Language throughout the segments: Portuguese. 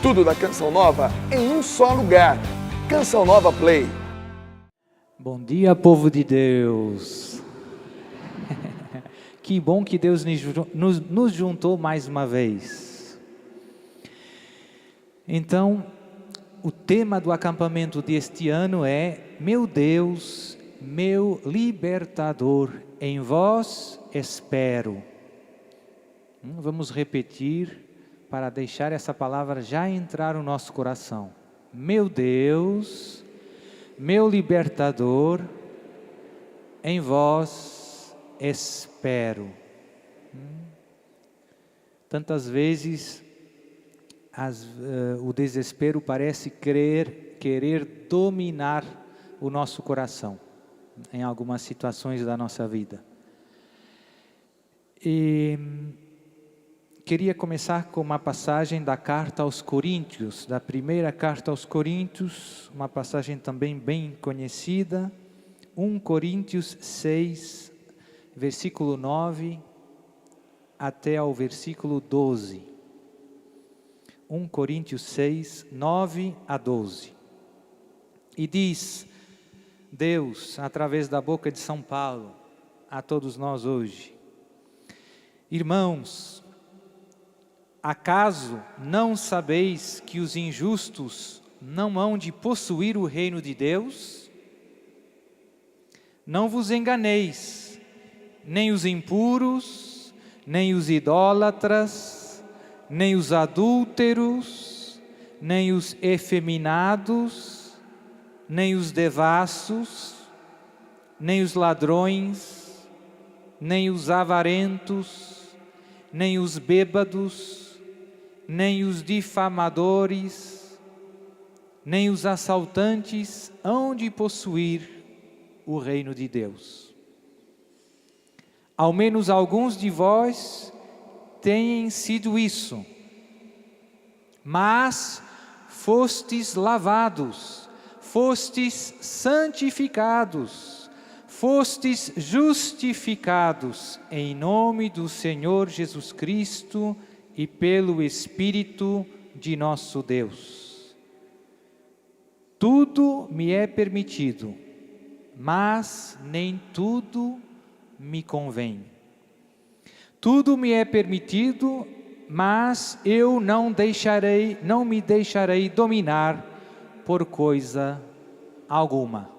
Tudo da Canção Nova em um só lugar. Canção Nova Play. Bom dia, povo de Deus. Que bom que Deus nos juntou mais uma vez. Então, o tema do acampamento deste ano é: meu Deus, meu libertador, em vós espero. Vamos repetir para deixar essa palavra já entrar no nosso coração. Meu Deus, meu libertador, em vós espero. Tantas vezes o desespero parece querer dominar o nosso coração em algumas situações da nossa vida. E queria começar com uma passagem da carta aos Coríntios, da primeira carta aos Coríntios, uma passagem também bem conhecida, 1 Coríntios 6, versículo 9 até ao versículo 12. 1 Coríntios 6, 9 a 12. E diz Deus, através da boca de São Paulo, a todos nós hoje: irmãos, acaso não sabeis que os injustos não hão de possuir o reino de Deus? Não vos enganeis, nem os impuros, nem os idólatras, nem os adúlteros, nem os efeminados, nem os devassos, nem os ladrões, nem os avarentos, nem os bêbados, nem os difamadores, nem os assaltantes hão de possuir o reino de Deus. Ao menos alguns de vós têm sido isso, mas fostes lavados, fostes santificados, fostes justificados em nome do Senhor Jesus Cristo e pelo Espírito de nosso Deus. Tudo me é permitido, mas nem tudo me convém. Tudo me é permitido, mas eu não me deixarei dominar por coisa alguma.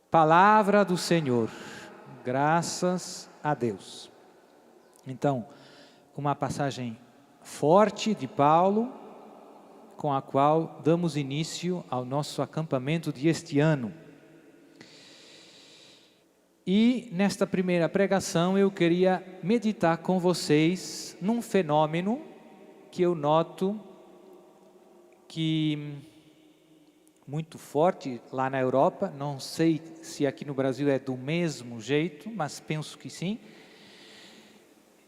Palavra do Senhor, graças a Deus. Então, uma passagem forte de Paulo, com a qual damos início ao nosso acampamento deste ano. E nesta primeira pregação eu queria meditar com vocês num fenômeno que eu noto que muito forte lá na Europa, não sei se aqui no Brasil é do mesmo jeito, mas penso que sim,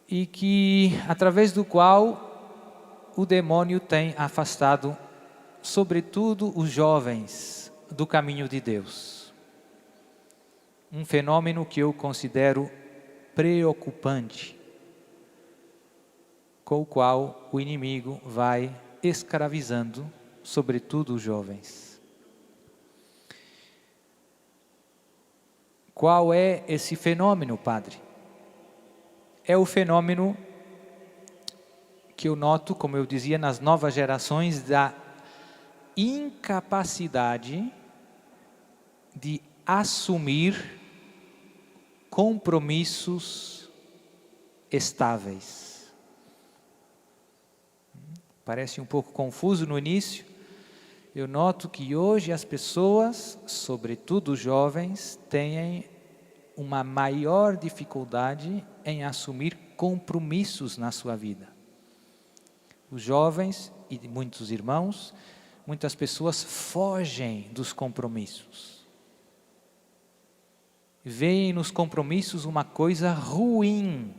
e que através do qual o demônio tem afastado, sobretudo os jovens, do caminho de Deus. Um fenômeno que eu considero preocupante, com o qual o inimigo vai escravizando, sobretudo os jovens. Qual é esse fenômeno, padre? É o fenômeno que eu noto, como eu dizia, nas novas gerações, da incapacidade de assumir compromissos estáveis. Parece um pouco confuso no início. Eu noto que hoje as pessoas, sobretudo os jovens, têm uma maior dificuldade em assumir compromissos na sua vida. Os jovens e muitos irmãos, muitas pessoas fogem dos compromissos. Veem nos compromissos uma coisa ruim.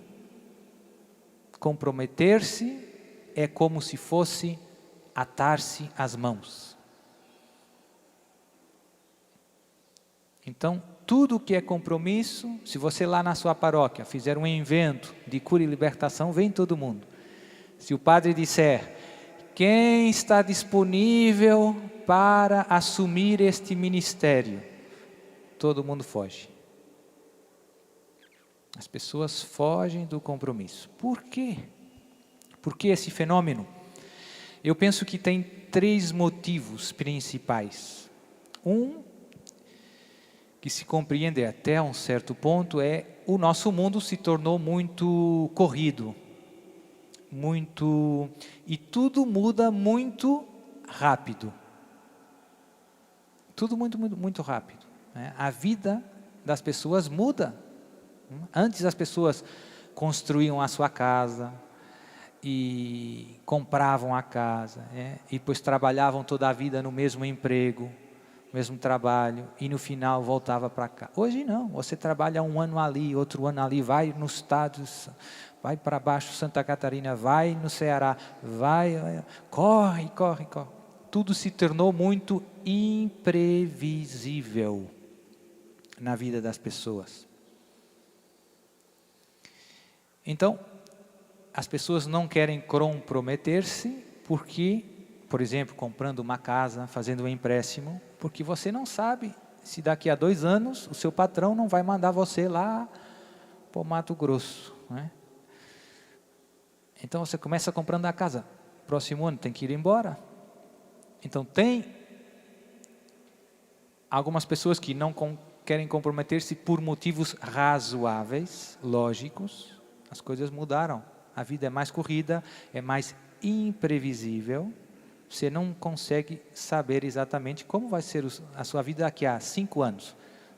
Comprometer-se é como se fosse atar-se às mãos. Então, tudo que é compromisso, se você lá na sua paróquia fizer um evento de cura e libertação, vem todo mundo. Se o padre disser, quem está disponível para assumir este ministério? Todo mundo foge. As pessoas fogem do compromisso. Por quê? Por que esse fenômeno? Eu penso que tem 3 motivos principais. Um, que se compreende até um certo ponto, é o nosso mundo se tornou muito corrido. E tudo muda muito rápido. Tudo muito rápido. Né? A vida das pessoas muda. Antes as pessoas construíam a sua casa e compravam a casa, e depois trabalhavam toda a vida no mesmo emprego, mesmo trabalho, e no final voltava para cá. Hoje não, você trabalha um ano ali, outro ano ali, vai nos estados, vai para baixo, Santa Catarina, vai no Ceará, corre. Tudo se tornou muito imprevisível na vida das pessoas. Então, as pessoas não querem comprometer-se porque, por exemplo, comprando uma casa, fazendo um empréstimo, porque você não sabe se daqui a 2 anos o seu patrão não vai mandar você lá para o Mato Grosso. Né? Então você começa comprando a casa, próximo ano tem que ir embora. Então tem algumas pessoas que não querem comprometer-se por motivos razoáveis, lógicos. As coisas mudaram, a vida é mais corrida, é mais imprevisível. Você não consegue saber exatamente como vai ser a sua vida daqui a 5 anos,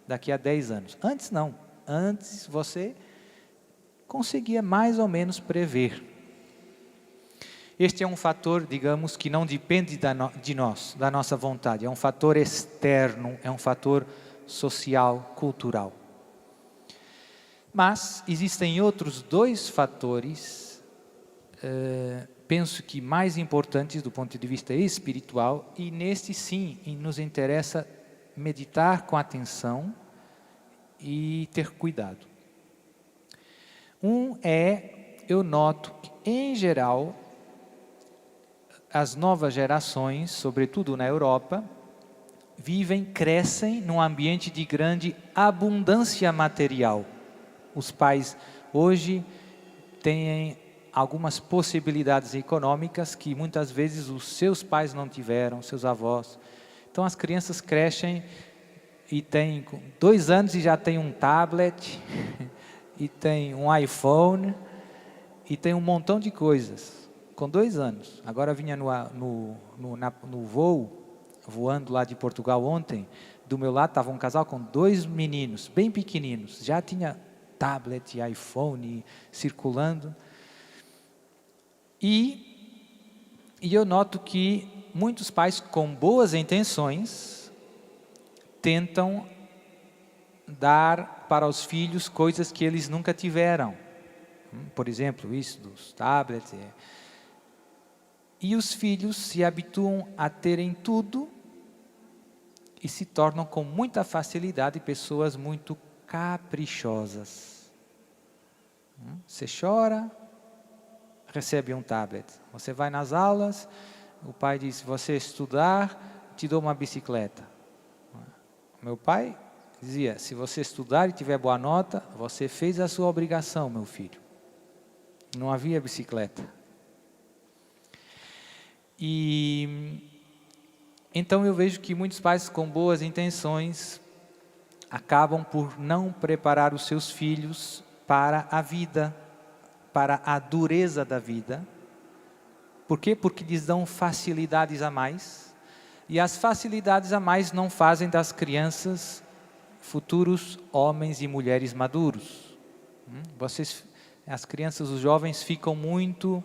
daqui a 10 anos. Antes não, antes você conseguia mais ou menos prever. Este é um fator, digamos, que não depende de nós, da nossa vontade. É um fator externo, é um fator social, cultural. Mas existem outros 2 fatores, penso que mais importantes do ponto de vista espiritual, e neste sim nos interessa meditar com atenção e ter cuidado. Eu noto que, em geral, as novas gerações, sobretudo na Europa, crescem num ambiente de grande abundância material. Os pais hoje têm algumas possibilidades econômicas que muitas vezes os seus pais não tiveram, seus avós. Então as crianças crescem e têm 2 anos e já tem um tablet, e tem um iPhone, e tem um montão de coisas. Com 2 anos. Agora vinha no voo, voando lá de Portugal ontem, do meu lado estava um casal com 2 meninos, bem pequeninos, já tinha tablet, iPhone circulando. E eu noto que muitos pais com boas intenções tentam dar para os filhos coisas que eles nunca tiveram. Por exemplo, isso dos tablets. E os filhos se habituam a terem tudo e se tornam com muita facilidade pessoas muito caprichosas. Você chora, recebe um tablet. Você vai nas aulas, o pai diz, se você estudar, te dou uma bicicleta. Meu pai dizia, se você estudar e tiver boa nota, você fez a sua obrigação, meu filho. Não havia bicicleta. E então eu vejo que muitos pais com boas intenções acabam por não preparar os seus filhos para a vida, para a dureza da vida. Por quê? Porque lhes dão facilidades a mais, e as facilidades a mais não fazem das crianças futuros homens e mulheres maduros. As crianças, os jovens ficam muito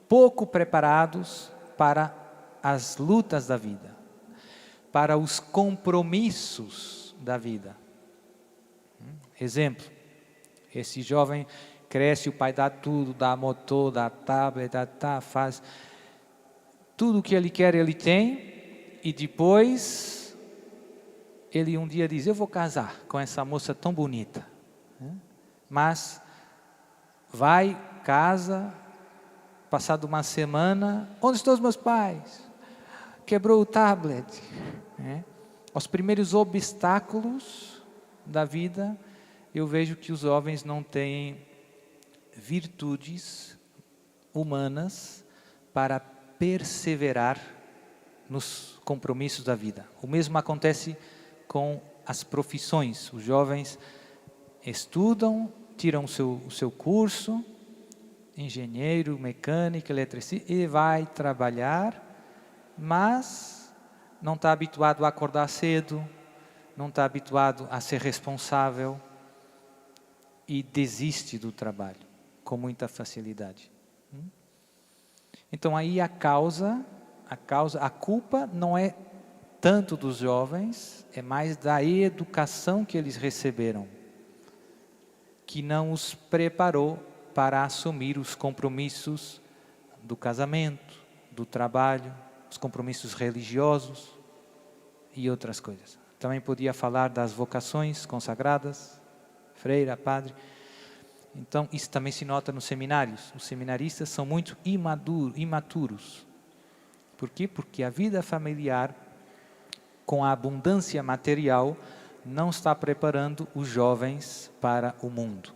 pouco preparados para as lutas da vida, para os compromissos da vida. Exemplo, esse jovem cresce, o pai dá tudo, dá motor, dá tablet, faz tudo o que ele quer, ele tem, e depois ele um dia diz, eu vou casar com essa moça tão bonita. Mas vai, casa, passado uma semana, onde estão os meus pais? Quebrou o tablet. Né? Os primeiros obstáculos da vida, eu vejo que os jovens não têm virtudes humanas para perseverar nos compromissos da vida. O mesmo acontece com as profissões. Os jovens estudam, tiram o seu curso, engenheiro, mecânico, eletricista, e vai trabalhar, mas não está habituado a acordar cedo, não está habituado a ser responsável e desiste do trabalho com muita facilidade. Então aí a culpa não é tanto dos jovens, é mais da educação que eles receberam, que não os preparou para assumir os compromissos do casamento, do trabalho, os compromissos religiosos e outras coisas. Também podia falar das vocações consagradas, freira, padre. Então, isso também se nota nos seminários. Os seminaristas são muito imaturos. Por quê? Porque a vida familiar, com a abundância material, não está preparando os jovens para o mundo.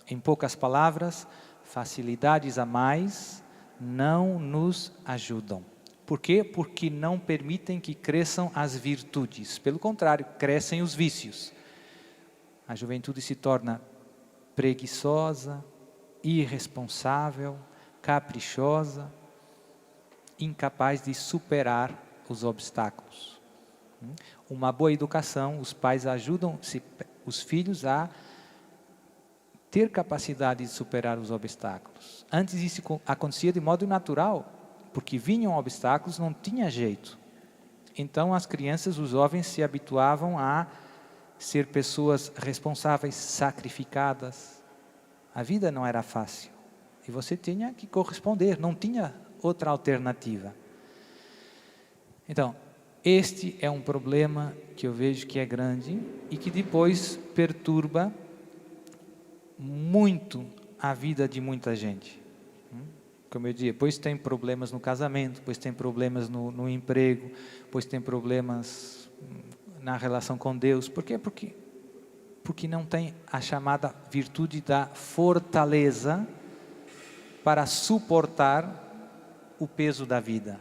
Em poucas palavras, facilidades a mais não nos ajudam. Por quê? Porque não permitem que cresçam as virtudes. Pelo contrário, crescem os vícios. A juventude se torna preguiçosa, irresponsável, caprichosa, incapaz de superar os obstáculos. Uma boa educação, os pais ajudam os filhos a ter capacidade de superar os obstáculos. Antes isso acontecia de modo natural, porque vinham obstáculos, não tinha jeito. Então as crianças, os jovens se habituavam a ser pessoas responsáveis, sacrificadas. A vida não era fácil. E você tinha que corresponder, não tinha outra alternativa. Então, este é um problema que eu vejo que é grande e que depois perturba muito a vida de muita gente. Como eu disse, depois tem problemas no casamento, depois tem problemas no emprego, depois tem problemas na relação com Deus. Por quê? Porque não tem a chamada virtude da fortaleza para suportar o peso da vida.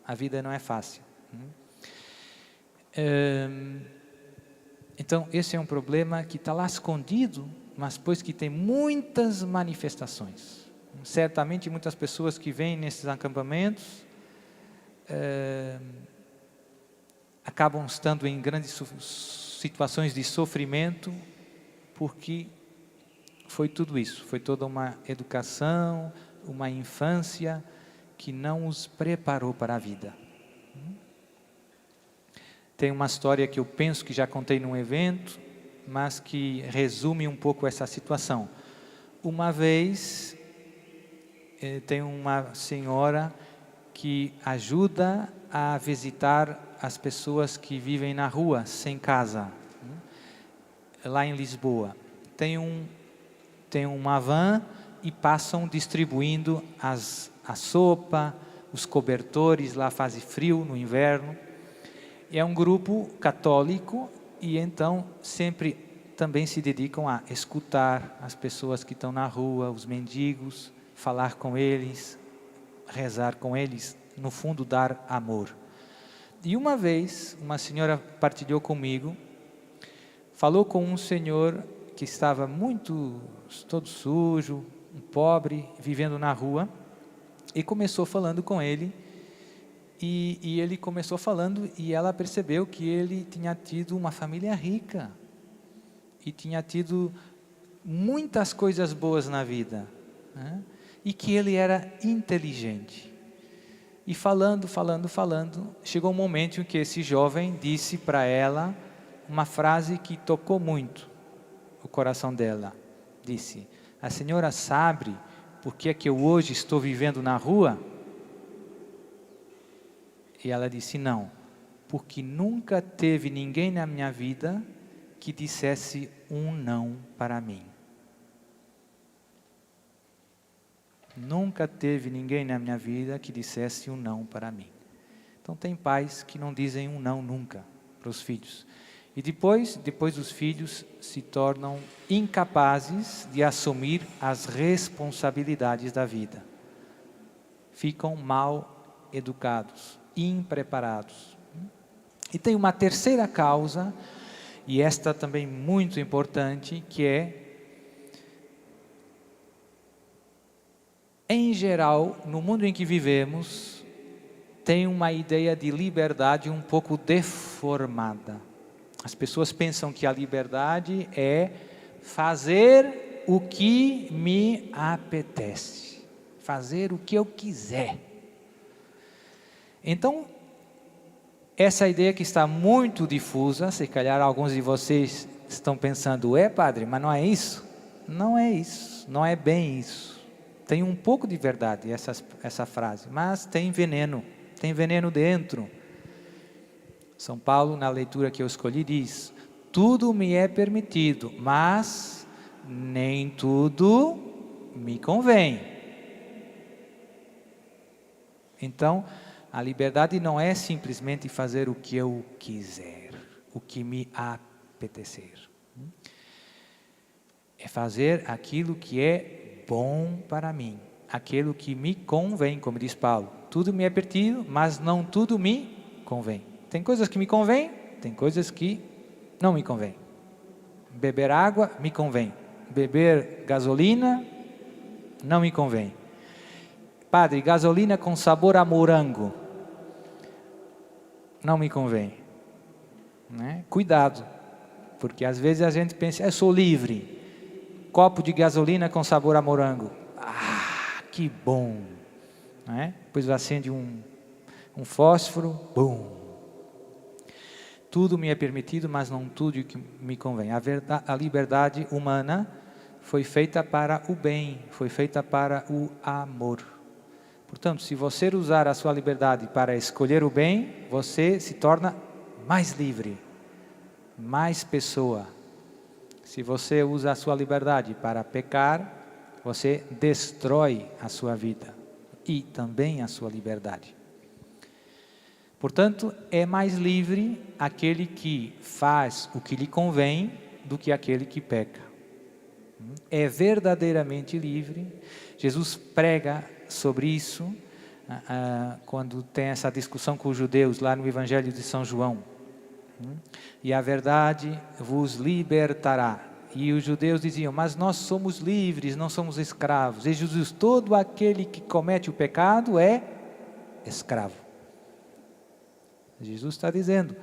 A vida não é fácil. Então, esse é um problema que está lá escondido, mas pois que tem muitas manifestações. Certamente, muitas pessoas que vêm nesses acampamentos acabam estando em grandes situações de sofrimento, porque foi tudo isso, foi toda uma educação, uma infância que não os preparou para a vida. Tem uma história que eu penso que já contei num evento, mas que resume um pouco essa situação. Uma vez, tem uma senhora que ajuda a visitar as pessoas que vivem na rua, sem casa, lá em Lisboa. Tem uma van e passam distribuindo a sopa, os cobertores, lá faz frio no inverno. É um grupo católico e então sempre também se dedicam a escutar as pessoas que estão na rua, os mendigos, falar com eles, rezar com eles, no fundo dar amor. E uma vez, uma senhora partilhou comigo, falou com um senhor que estava todo sujo, um pobre, vivendo na rua, e começou falando com ele, e ele começou falando, e ela percebeu que ele tinha tido uma família rica, e tinha tido muitas coisas boas na vida, né? E que ele era inteligente. E falando, chegou um momento em que esse jovem disse para ela uma frase que tocou muito o coração dela. Disse: a senhora sabe por que é que eu hoje estou vivendo na rua? E ela disse: não, porque nunca teve ninguém na minha vida que dissesse um não para mim. Nunca teve ninguém na minha vida que dissesse um não para mim. Então tem pais que não dizem um não nunca para os filhos. E depois os filhos se tornam incapazes de assumir as responsabilidades da vida. Ficam mal educados, impreparados. E tem uma terceira causa, e esta também muito importante, que é, em geral, no mundo em que vivemos, tem uma ideia de liberdade um pouco deformada. As pessoas pensam que a liberdade é fazer o que me apetece, fazer o que eu quiser. Então, essa ideia que está muito difusa, se calhar alguns de vocês estão pensando, padre, mas não é isso? Não é isso, não é bem isso. Tem um pouco de verdade essa frase, mas tem veneno dentro. São Paulo, na leitura que eu escolhi, diz, tudo me é permitido, mas nem tudo me convém. Então, a liberdade não é simplesmente fazer o que eu quiser, o que me apetecer. É fazer aquilo que é bom para mim, aquilo que me convém, como diz Paulo. Tudo me é permitido, mas não tudo me convém. Tem coisas que me convêm, tem coisas que não me convêm. Beber água me convém. Beber gasolina não me convém. Padre, gasolina com sabor a morango não me convém. Né? Cuidado, porque às vezes a gente pensa, eu sou livre. Copo de gasolina com sabor a morango. Ah, que bom. Né? Depois acende um fósforo, bum. Tudo me é permitido, mas não tudo que me convém. A liberdade humana foi feita para o bem, foi feita para o amor. Portanto, se você usar a sua liberdade para escolher o bem, você se torna mais livre, mais pessoa. Se você usa a sua liberdade para pecar, você destrói a sua vida e também a sua liberdade. Portanto, é mais livre aquele que faz o que lhe convém do que aquele que peca. É verdadeiramente livre. Jesus prega sobre isso quando tem essa discussão com os judeus lá no Evangelho de São João. E a verdade vos libertará. E os judeus diziam, mas nós somos livres, não somos escravos. E Jesus, todo aquele que comete o pecado é escravo. Jesus está dizendo,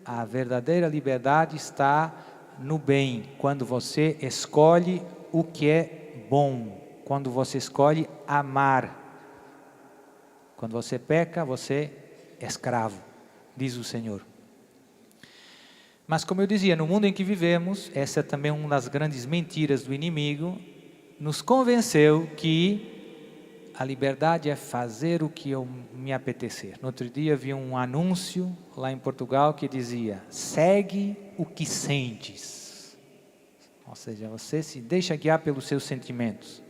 a verdadeira liberdade está no bem, quando você escolhe o que é bom, quando você escolhe amar. Quando você peca, você é escravo, diz o Senhor. Mas como eu dizia, no mundo em que vivemos, essa é também uma das grandes mentiras do inimigo, nos convenceu que a liberdade é fazer o que eu me apetecer. No outro dia vi um anúncio lá em Portugal que dizia, segue o que sentes. Ou seja, você se deixa guiar pelos seus sentimentos.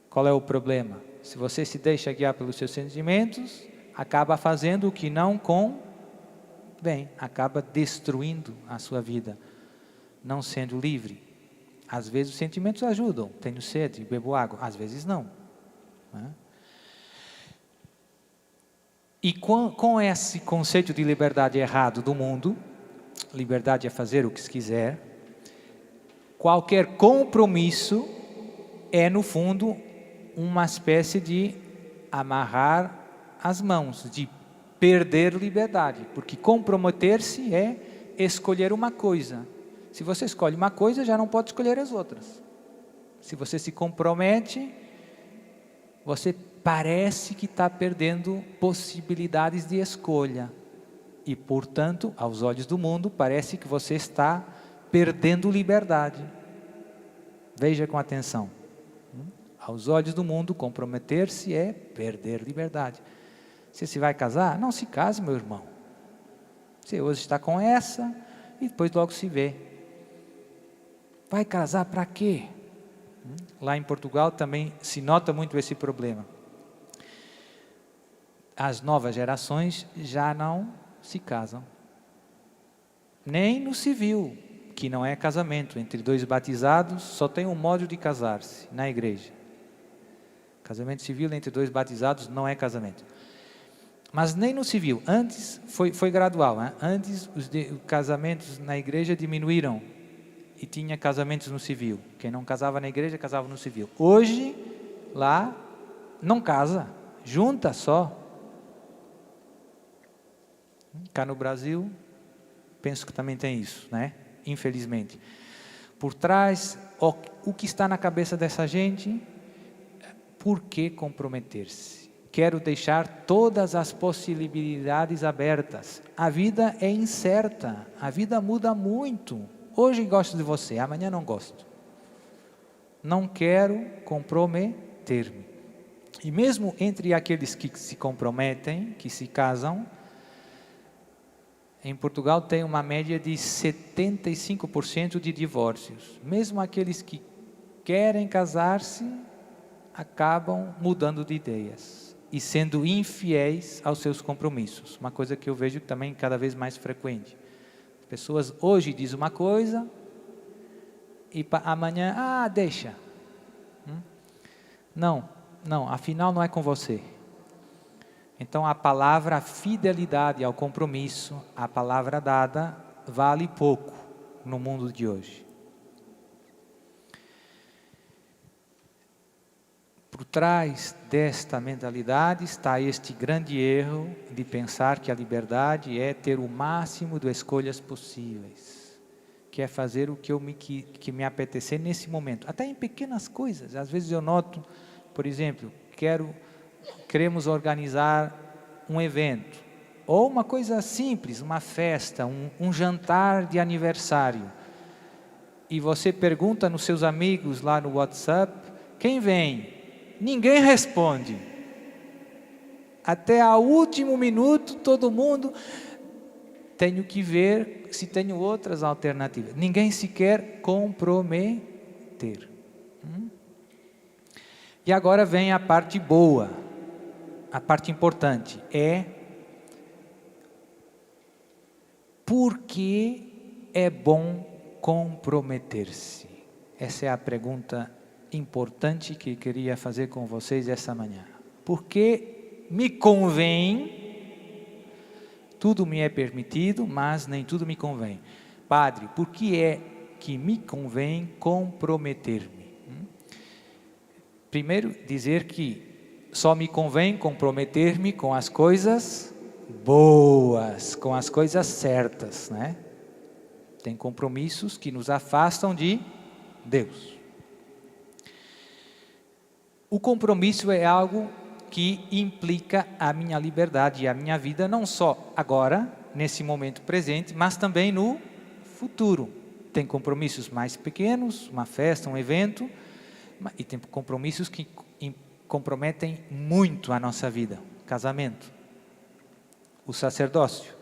Qual é o problema? Se você se deixa guiar pelos seus sentimentos, acaba fazendo o que não convém, acaba destruindo a sua vida, não sendo livre. Às vezes os sentimentos ajudam, tenho sede, bebo água, às vezes não. E com esse conceito de liberdade errado do mundo, liberdade é fazer o que se quiser, qualquer compromisso é no fundo uma espécie de amarrar as mãos, de perder liberdade, porque comprometer-se é escolher uma coisa. Se você escolhe uma coisa, já não pode escolher as outras. Se você se compromete, você parece que está perdendo possibilidades de escolha. E, portanto, aos olhos do mundo, parece que você está perdendo liberdade. Veja com atenção. Aos olhos do mundo, comprometer-se é perder liberdade. Você se vai casar? Não se case, meu irmão. Você hoje está com essa e depois logo se vê. Vai casar para quê? Lá em Portugal também se nota muito esse problema. As novas gerações já não se casam. Nem no civil, que não é casamento. Entre dois batizados, só tem um modo de casar-se na igreja. Casamento civil entre dois batizados não é casamento. Mas nem no civil. Antes foi gradual. Hein? Antes os casamentos na igreja diminuíram e tinha casamentos no civil. Quem não casava na igreja, casava no civil. Hoje, lá, não casa. Junta só. Cá no Brasil, penso que também tem isso, né? Infelizmente. Por trás, o que está na cabeça dessa gente? Por que comprometer-se? Quero deixar todas as possibilidades abertas. A vida é incerta, a vida muda muito. Hoje gosto de você, amanhã não gosto. Não quero comprometer-me. E mesmo entre aqueles que se comprometem, que se casam, em Portugal tem uma média de 75% de divórcios. Mesmo aqueles que querem casar-se, acabam mudando de ideias e sendo infiéis aos seus compromissos. Uma coisa que eu vejo também cada vez mais frequente. As pessoas hoje dizem uma coisa e amanhã, deixa. Não, afinal não é com você. Então a palavra fidelidade ao compromisso, a palavra dada, vale pouco no mundo de hoje. Por trás desta mentalidade está este grande erro de pensar que a liberdade é ter o máximo de escolhas possíveis, que é fazer o que me apetecer nesse momento, até em pequenas coisas. Às vezes eu noto, por exemplo, queremos organizar um evento, ou uma coisa simples, uma festa, um jantar de aniversário, e você pergunta nos seus amigos lá no WhatsApp, quem vem? Ninguém responde. Até ao último minuto, todo mundo, tenho que ver se tenho outras alternativas. Ninguém se quer comprometer. E agora vem a parte boa, a parte importante, por que é bom comprometer-se? Essa é a pergunta importante que queria fazer com vocês essa manhã. Por que me convém, tudo me é permitido, mas nem tudo me convém. Padre, por que é que me convém comprometer-me? Primeiro, dizer que só me convém comprometer-me com as coisas boas, com as coisas certas, né? Tem compromissos que nos afastam de Deus. O compromisso é algo que implica a minha liberdade e a minha vida, não só agora, nesse momento presente, mas também no futuro. Tem compromissos mais pequenos, uma festa, um evento, e tem compromissos que comprometem muito a nossa vida. Casamento, o sacerdócio,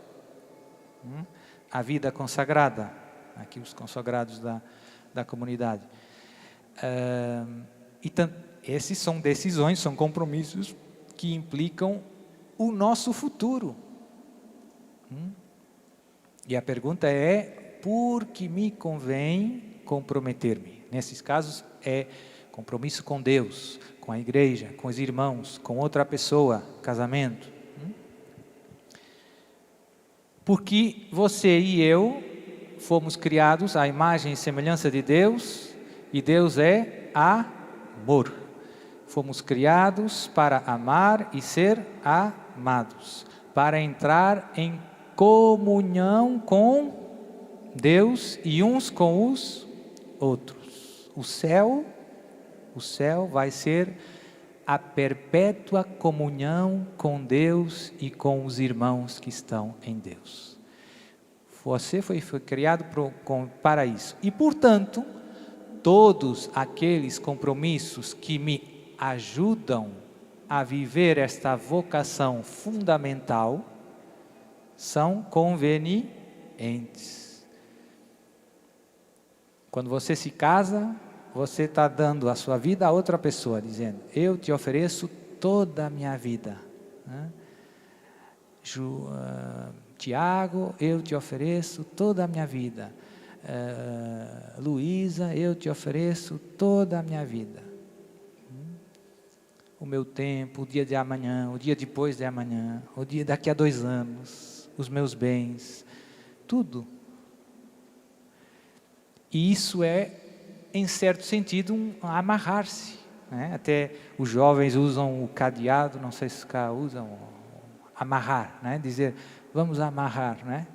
a vida consagrada, aqui os consagrados da comunidade. Esses são decisões, são compromissos que implicam o nosso futuro. E a pergunta é, por que me convém comprometer-me? Nesses casos é compromisso com Deus, com a igreja, com os irmãos, com outra pessoa, casamento. Porque você e eu fomos criados à imagem e semelhança de Deus, e Deus é amor. Fomos criados para amar e ser amados, para entrar em comunhão com Deus e uns com os outros. O céu vai ser a perpétua comunhão com Deus e com os irmãos que estão em Deus. Você foi criado para isso. E, portanto, todos aqueles compromissos que me ajudam a viver esta vocação fundamental são convenientes. Quando você se casa, você está dando a sua vida a outra pessoa, dizendo, eu te ofereço toda a minha vida. Né? Tiago, eu te ofereço toda a minha vida. Luísa, eu te ofereço toda a minha vida. O meu tempo, o dia de amanhã, o dia depois de amanhã, o dia daqui a 2 anos, os meus bens, tudo. E isso é, em certo sentido, amarrar-se. Né? Até os jovens usam o cadeado, não sei se os caras usam, amarrar, né? Dizer, vamos amarrar. Né?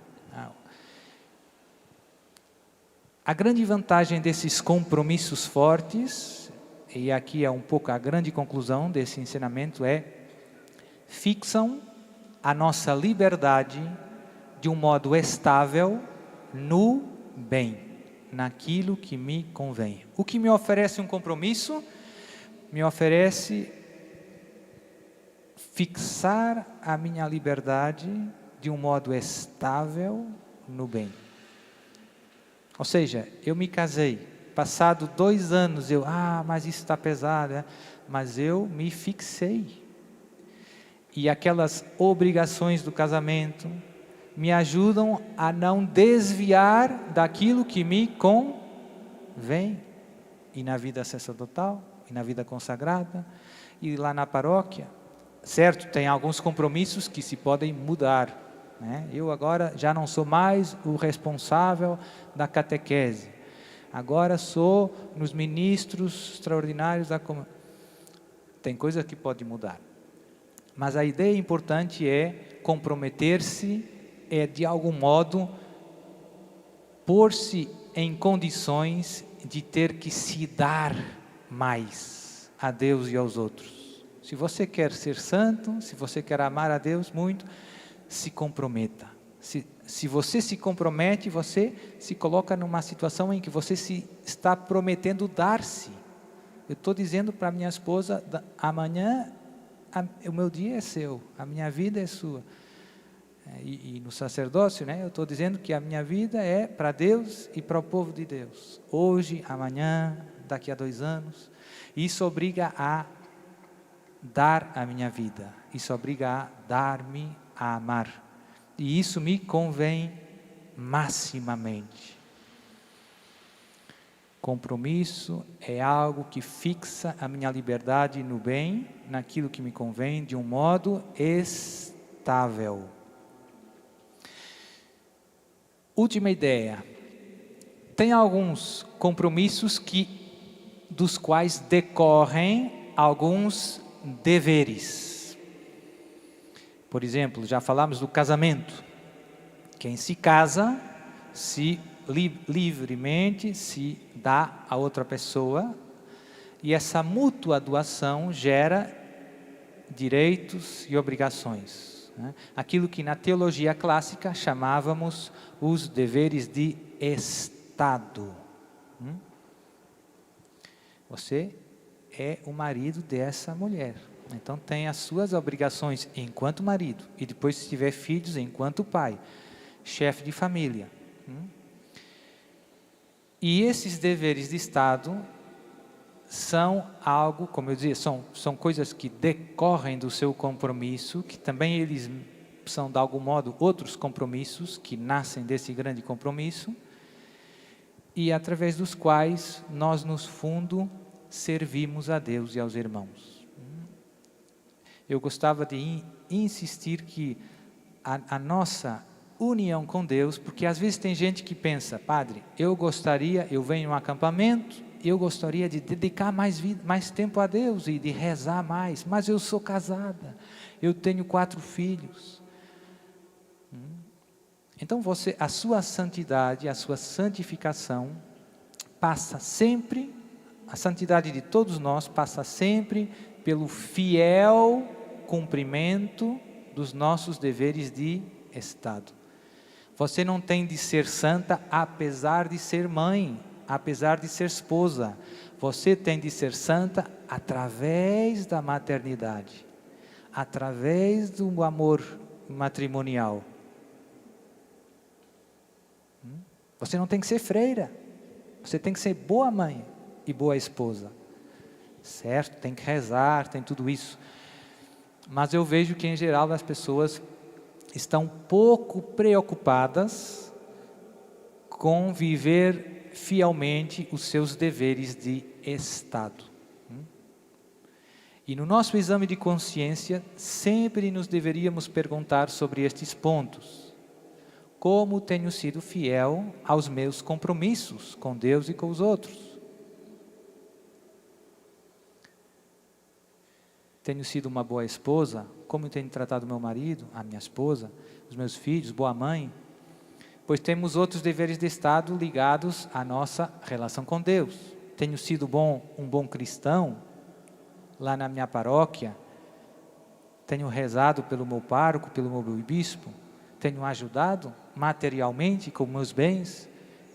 A grande vantagem desses compromissos fortes, e aqui é um pouco a grande conclusão desse ensinamento, fixam a nossa liberdade de um modo estável no bem, naquilo que me convém. O que me oferece um compromisso? Me oferece fixar a minha liberdade de um modo estável no bem. Ou seja, eu me casei, passado 2 anos, mas isso está pesado, né? Mas eu me fixei. E aquelas obrigações do casamento me ajudam a não desviar daquilo que me convém. E na vida sacerdotal, e na vida consagrada, e lá na paróquia. Certo, tem alguns compromissos que se podem mudar. Né? Eu agora já não sou mais o responsável da catequese. Agora sou nos ministros extraordinários da comunidade. Tem coisa que pode mudar. Mas a ideia importante é comprometer-se, de algum modo, pôr-se em condições de ter que se dar mais a Deus e aos outros. Se você quer ser santo, se você quer amar a Deus muito, se comprometa. Se você se compromete, você se coloca numa situação em que você se está prometendo dar-se. Eu estou dizendo para minha esposa, amanhã o meu dia é seu, a minha vida é sua. E no sacerdócio, né, eu estou dizendo que a minha vida é para Deus e para o povo de Deus. Hoje, amanhã, daqui a 2 anos. Isso obriga a dar a minha vida. Isso obriga a dar-me a amar. E isso me convém maximamente. Compromisso é algo que fixa a minha liberdade no bem, naquilo que me convém, de um modo estável. Última ideia. Tem alguns compromissos dos quais decorrem alguns deveres. Por exemplo, já falamos do casamento. Quem se casa, livremente se dá a outra pessoa, e essa mútua doação gera direitos e obrigações. Né? Aquilo que na teologia clássica chamávamos os deveres de Estado. Você é o marido dessa mulher. Então tem as suas obrigações enquanto marido, e depois se tiver filhos enquanto pai, chefe de família. E esses deveres de Estado são algo, como eu dizia, são coisas que decorrem do seu compromisso, que também eles são de algum modo outros compromissos que nascem desse grande compromisso, e através dos quais nós, no fundo, servimos a Deus e aos irmãos. Eu gostava de insistir que a nossa união com Deus, porque às vezes tem gente que pensa, padre, eu venho a um acampamento, eu gostaria de dedicar mais tempo a Deus e de rezar mais, mas eu sou casada, eu tenho 4 filhos. Então a sua santidade, a sua santificação passa sempre, a santidade de todos nós passa sempre pelo fiel cumprimento dos nossos deveres de Estado. Você não tem de ser santa apesar de ser mãe, apesar de ser esposa. Você tem de ser santa através da maternidade, através do amor matrimonial. Você não tem que ser freira, você tem que ser boa mãe, e boa esposa. Certo, tem que rezar, tem tudo isso. Mas eu vejo que, em geral, as pessoas estão pouco preocupadas com viver fielmente os seus deveres de Estado. E no nosso exame de consciência, sempre nos deveríamos perguntar sobre estes pontos. Como tenho sido fiel aos meus compromissos com Deus e com os outros? Tenho sido uma boa esposa? Como tenho tratado meu marido, a minha esposa, os meus filhos, boa mãe? Pois temos outros deveres de Estado ligados à nossa relação com Deus. Tenho sido um bom cristão lá na minha paróquia? Tenho rezado pelo meu pároco, pelo meu bispo? Tenho ajudado materialmente com meus bens?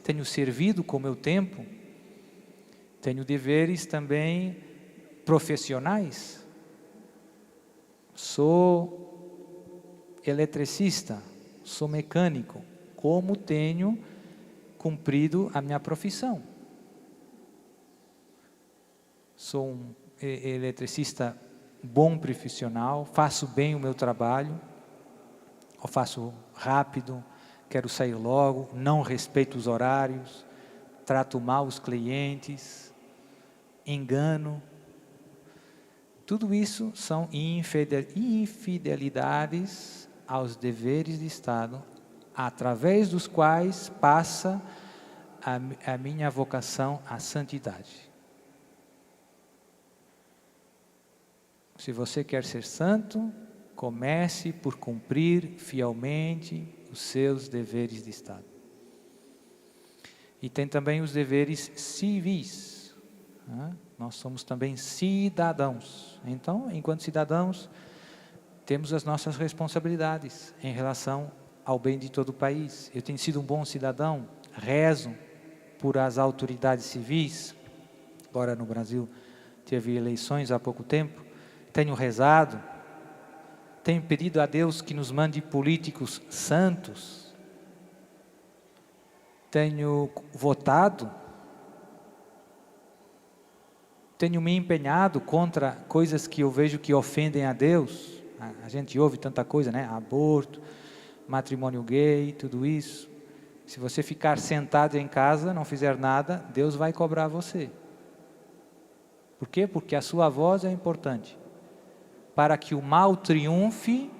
Tenho servido com meu tempo? Tenho deveres também profissionais? Sou eletricista, sou mecânico. Como tenho cumprido a minha profissão? Sou um eletricista bom profissional, faço bem o meu trabalho, ou faço rápido, quero sair logo, não respeito os horários, trato mal os clientes, engano. Tudo isso são infidelidades aos deveres de Estado, através dos quais passa a minha vocação à santidade. Se você quer ser santo, comece por cumprir fielmente os seus deveres de Estado. E tem também os deveres civis. Nós somos também cidadãos. Então, enquanto cidadãos, temos as nossas responsabilidades em relação ao bem de todo o país. Eu tenho sido um bom cidadão, rezo por as autoridades civis. Agora no Brasil teve eleições há pouco tempo. Tenho rezado, tenho pedido a Deus que nos mande políticos santos. Tenho votado, tenho me empenhado contra coisas que eu vejo que ofendem a Deus. A gente ouve tanta coisa, né? Aborto, matrimônio gay, tudo isso. Se você ficar sentado em casa, não fizer nada, Deus vai cobrar você. Por quê? Porque a sua voz é importante. Para que o mal triunfe,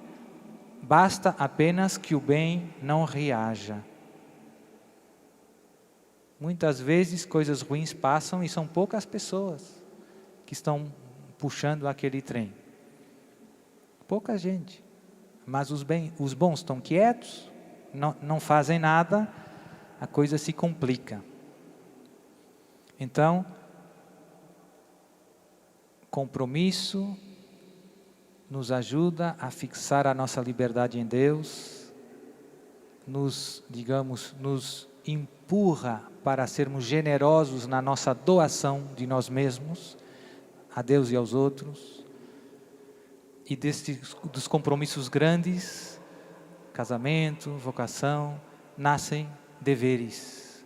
basta apenas que o bem não reaja. Muitas vezes coisas ruins passam e são poucas pessoas que estão puxando aquele trem. Pouca gente. Mas os bons estão quietos, não fazem nada, a coisa se complica. Então, compromisso nos ajuda a fixar a nossa liberdade em Deus, nos empurra para sermos generosos na nossa doação de nós mesmos, a Deus e aos outros, e dos compromissos grandes, casamento, vocação, nascem deveres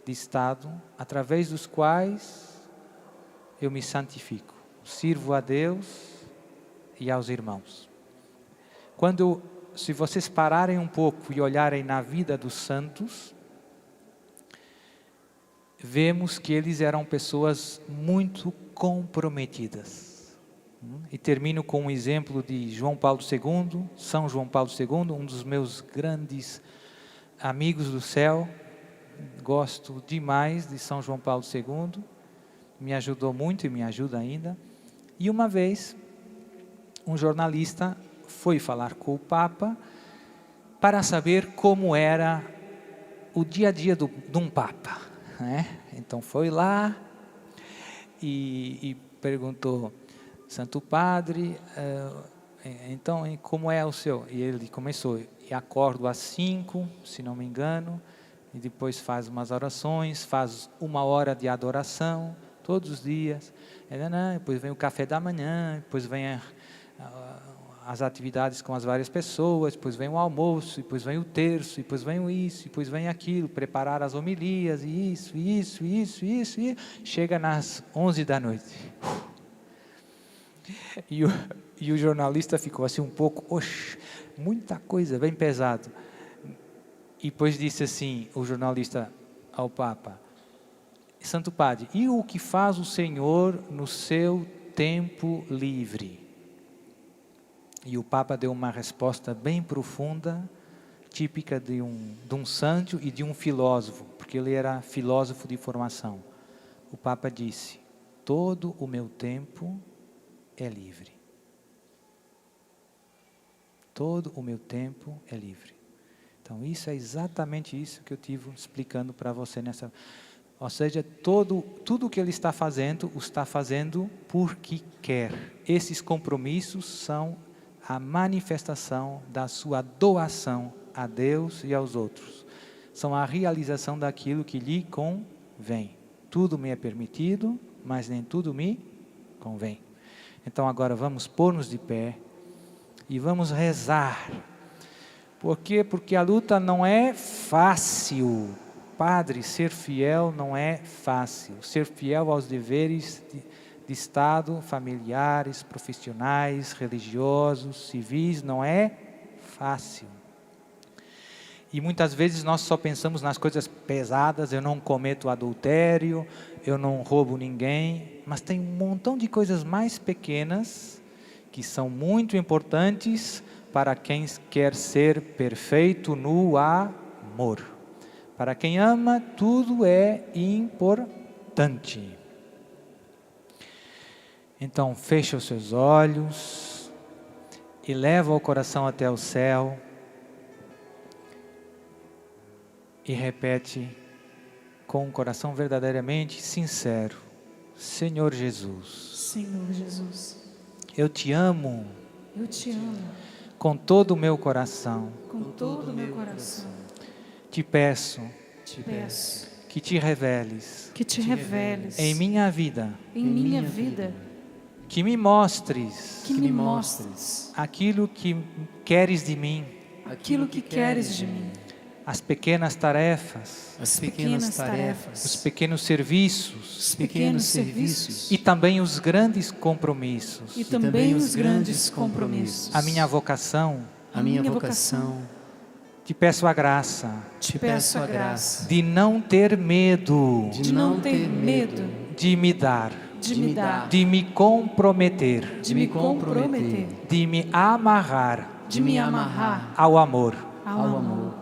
de Estado, através dos quais eu me santifico, sirvo a Deus e aos irmãos. Se vocês pararem um pouco e olharem na vida dos santos, vemos que eles eram pessoas muito comprometidas. E termino com um exemplo de João Paulo II, São João Paulo II, um dos meus grandes amigos do céu. Gosto demais de São João Paulo II, me ajudou muito e me ajuda ainda. E uma vez, um jornalista foi falar com o Papa para saber como era o dia a dia de um Papa, né? Então foi lá e perguntou: Santo Padre, então como é o seu? E ele começou: e acordo às 5, se não me engano, e depois faz umas orações, faz 1 hora de adoração todos os dias, depois vem o café da manhã, depois vem as atividades com as várias pessoas, depois vem o almoço, depois vem o terço, depois vem isso, depois vem aquilo, preparar as homilias, e chega nas 11 da noite. E o jornalista ficou assim um pouco, oxe, muita coisa, bem pesado. E depois disse assim, o jornalista ao Papa: Santo Padre, e o que faz o Senhor no seu tempo livre? E o Papa deu uma resposta bem profunda, típica de um santo e de um filósofo, porque ele era filósofo de formação. O Papa disse: todo o meu tempo é livre. Todo o meu tempo é livre. Então isso é exatamente isso que eu estive explicando para você nessa... Ou seja, tudo que ele está fazendo porque quer. Esses compromissos são a manifestação da sua doação a Deus e aos outros. São a realização daquilo que lhe convém. Tudo me é permitido, mas nem tudo me convém. Então agora vamos pôr-nos de pé e vamos rezar. Por quê? Porque a luta não é fácil. Padre, ser fiel não é fácil. Ser fiel aos deveres de Estado, familiares, profissionais, religiosos, civis, não é fácil. E muitas vezes nós só pensamos nas coisas pesadas, eu não cometo adultério, eu não roubo ninguém, mas tem um montão de coisas mais pequenas que são muito importantes para quem quer ser perfeito no amor. Para quem ama, tudo é importante. Então, fecha os seus olhos, eleva o coração até o céu e repete com um coração verdadeiramente sincero: Senhor Jesus, Senhor Jesus, eu te amo com todo o meu coração. com todo o meu coração. Te peço Te peço que te reveles que te reveles em minha vida, em minha vida, que me mostres que me mostres aquilo que queres de mim, aquilo que queres de mim, as pequenas tarefas, as pequenas tarefas, os pequenos serviços os pequenos serviços e também os grandes compromissos. e também os grandes compromissos. A minha vocação, A minha vocação, te peço a graça te peço a graça de não ter medo de não ter medo de me dar, de me dar, de me comprometer, de me comprometer, de me amarrar de me amarrar ao amor. ao amor.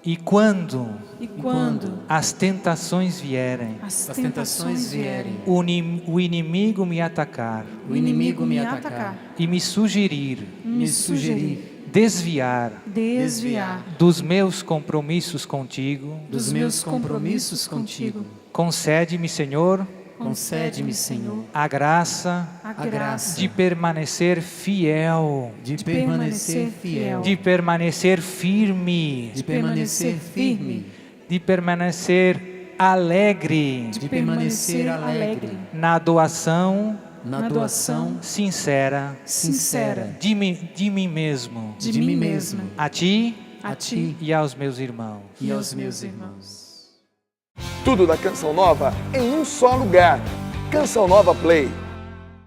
E quando E quando as tentações vierem, as tentações vierem, o inimigo me atacar o inimigo me atacar, e me sugerir me sugerir, desviar desviar dos meus compromissos contigo, dos meus compromissos contigo, concede-me, Senhor, concede-me, Senhor, a graça a graça de permanecer fiel, de permanecer fiel, de permanecer firme, de permanecer firme, de permanecer alegre de permanecer alegre na doação na doação sincera sincera de mim mesmo, de mim mesmo, a Ti a Ti e aos meus irmãos. e aos meus irmãos. Tudo da Canção Nova em um só lugar. Canção Nova Play.